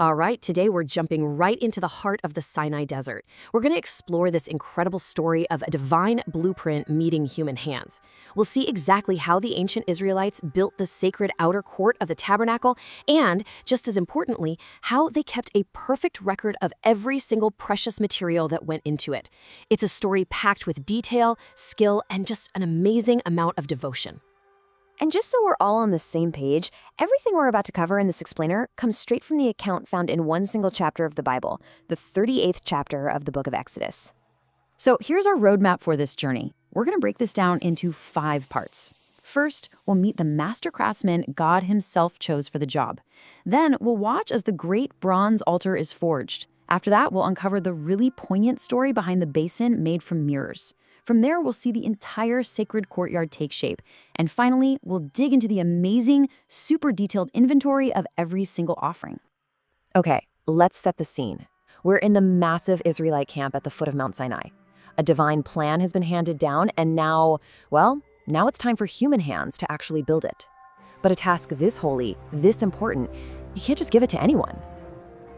All right, today we're jumping right into the heart of the Sinai Desert. We're going to explore this incredible story of a divine blueprint meeting human hands. We'll see exactly how the ancient Israelites built the sacred outer court of the tabernacle, and, just as importantly, how they kept a perfect record of every single precious material that went into it. It's a story packed with detail, skill, and just an amazing amount of devotion. And just so we're all on the same page, everything we're about to cover in this explainer comes straight from the account found in one single chapter of the Bible, the 38th chapter of the book of Exodus. So here's our roadmap for this journey. We're going to break this down into 5 parts. First, we'll meet the master craftsman God himself chose for the job. Then we'll watch as the great bronze altar is forged. After that, we'll uncover the really poignant story behind the basin made from mirrors. From there, we'll see the entire sacred courtyard take shape. And finally, we'll dig into the amazing, super detailed inventory of every single offering. Okay, let's set the scene. We're in the massive Israelite camp at the foot of Mount Sinai. A divine plan has been handed down, and now it's time for human hands to actually build it. But a task this holy, this important, you can't just give it to anyone.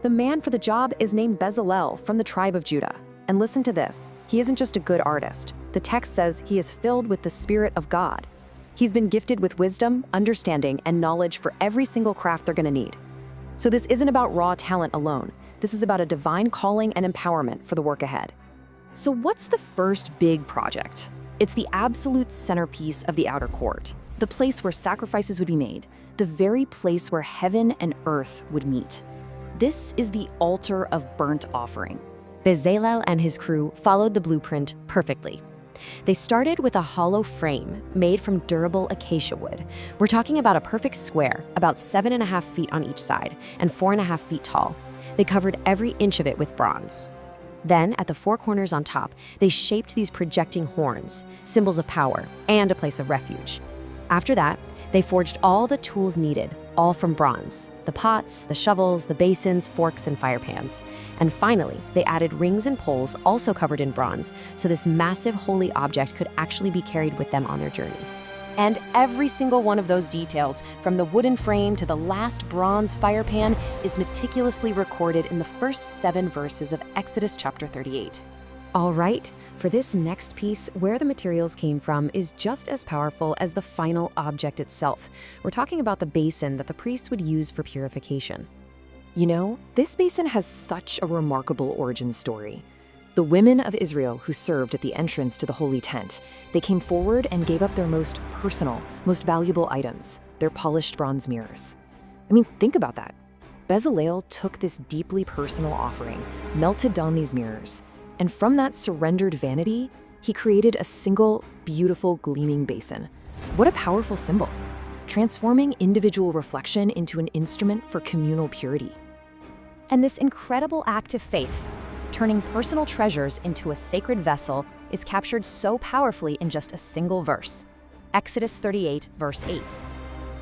The man for the job is named Bezalel from the tribe of Judah. And listen to this, he isn't just a good artist. The text says he is filled with the Spirit of God. He's been gifted with wisdom, understanding, and knowledge for every single craft they're going to need. So this isn't about raw talent alone. This is about a divine calling and empowerment for the work ahead. So what's the first big project? It's the absolute centerpiece of the outer court, the place where sacrifices would be made, the very place where heaven and earth would meet. This is the altar of burnt offering. Bezalel and his crew followed the blueprint perfectly. They started with a hollow frame made from durable acacia wood. We're talking about a perfect square, about 7.5 feet on each side and 4.5 feet tall. They covered every inch of it with bronze. Then, at the 4 corners on top, they shaped these projecting horns, symbols of power and a place of refuge. After that, they forged all the tools needed, all from bronze: the pots, the shovels, the basins, forks, and fire pans. And finally, they added rings and poles also covered in bronze, so this massive holy object could actually be carried with them on their journey. And every single one of those details, from the wooden frame to the last bronze fire pan, is meticulously recorded in the first 7 verses of Exodus chapter 38. All right, for this next piece, where the materials came from is just as powerful as the final object itself. We're talking about the basin that the priests would use for purification. You know, this basin has such a remarkable origin story. The women of Israel who served at the entrance to the holy tent, they came forward and gave up their most personal, most valuable items, their polished bronze mirrors. I mean, think about that. Bezalel took this deeply personal offering, melted down these mirrors, and from that surrendered vanity, he created a single, beautiful, gleaming basin. What a powerful symbol, transforming individual reflection into an instrument for communal purity. And this incredible act of faith, turning personal treasures into a sacred vessel, is captured so powerfully in just a single verse. Exodus 38, verse 8.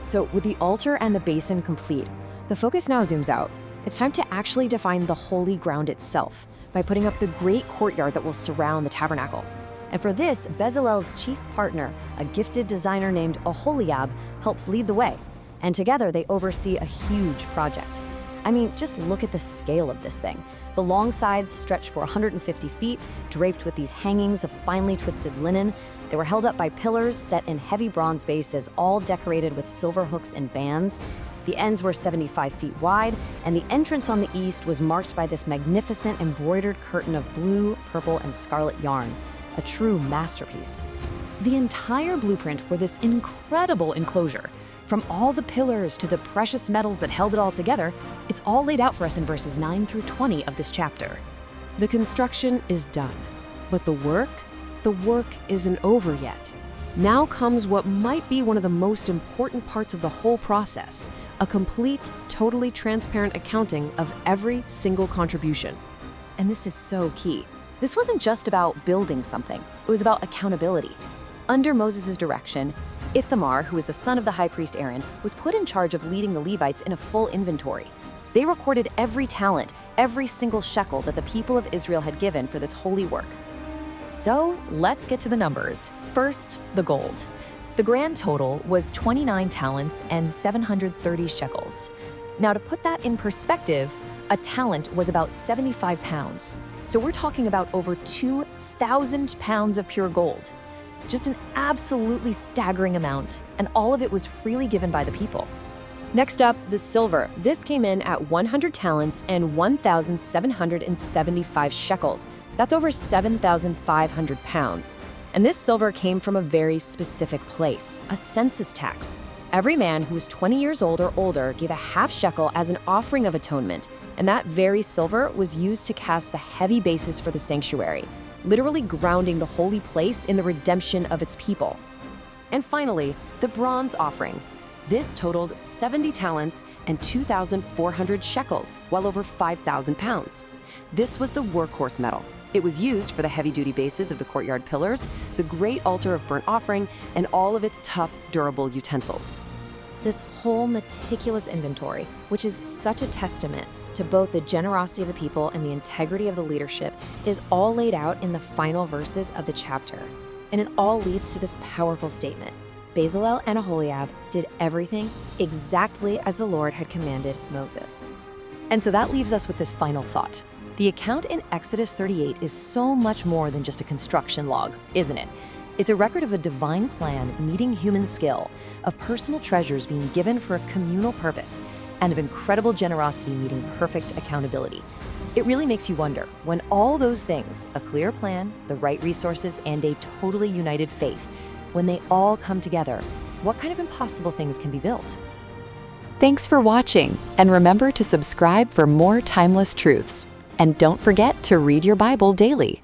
So with the altar and the basin complete, the focus now zooms out. It's time to actually define the holy ground itself by putting up the great courtyard that will surround the tabernacle. And for this, Bezalel's chief partner, a gifted designer named Oholiab, helps lead the way. And together they oversee a huge project. I mean, just look at the scale of this thing. The long sides stretch for 150 feet, draped with these hangings of finely twisted linen. They were held up by pillars set in heavy bronze bases, all decorated with silver hooks and bands. The ends were 75 feet wide, and the entrance on the east was marked by this magnificent embroidered curtain of blue, purple, and scarlet yarn, a true masterpiece. The entire blueprint for this incredible enclosure, from all the pillars to the precious metals that held it all together, it's all laid out for us in verses 9 through 20 of this chapter. The construction is done, but the work isn't over yet. Now comes what might be one of the most important parts of the whole process, a complete, totally transparent accounting of every single contribution. And this is so key. This wasn't just about building something, it was about accountability. Under Moses' direction, Ithamar, who was the son of the high priest Aaron, was put in charge of leading the Levites in a full inventory. They recorded every talent, every single shekel that the people of Israel had given for this holy work. So let's get to the numbers. First, the gold. The grand total was 29 talents and 730 shekels. Now, to put that in perspective, a talent was about 75 pounds. So we're talking about over 2,000 pounds of pure gold. Just an absolutely staggering amount, and all of it was freely given by the people. Next up, the silver. This came in at 100 talents and 1,775 shekels. That's over 7,500 pounds. And this silver came from a very specific place, a census tax. Every man who was 20 years old or older gave a half shekel as an offering of atonement, and that very silver was used to cast the heavy basis for the sanctuary, literally grounding the holy place in the redemption of its people. And finally, the bronze offering. This totaled 70 talents and 2,400 shekels, well over 5,000 pounds. This was the workhorse metal. It was used for the heavy-duty bases of the courtyard pillars, the great altar of burnt offering, and all of its tough, durable utensils. This whole meticulous inventory, which is such a testament to both the generosity of the people and the integrity of the leadership, is all laid out in the final verses of the chapter. And it all leads to this powerful statement. Bezalel and Aholiab did everything exactly as the Lord had commanded Moses. And so that leaves us with this final thought. The account in Exodus 38 is so much more than just a construction log, isn't it? It's a record of a divine plan meeting human skill, of personal treasures being given for a communal purpose, and of incredible generosity meeting perfect accountability. It really makes you wonder, when all those things, a clear plan, the right resources, and a totally united faith, when they all come together, what kind of impossible things can be built? Thanks for watching, and remember to subscribe for more timeless truths. And don't forget to read your Bible daily.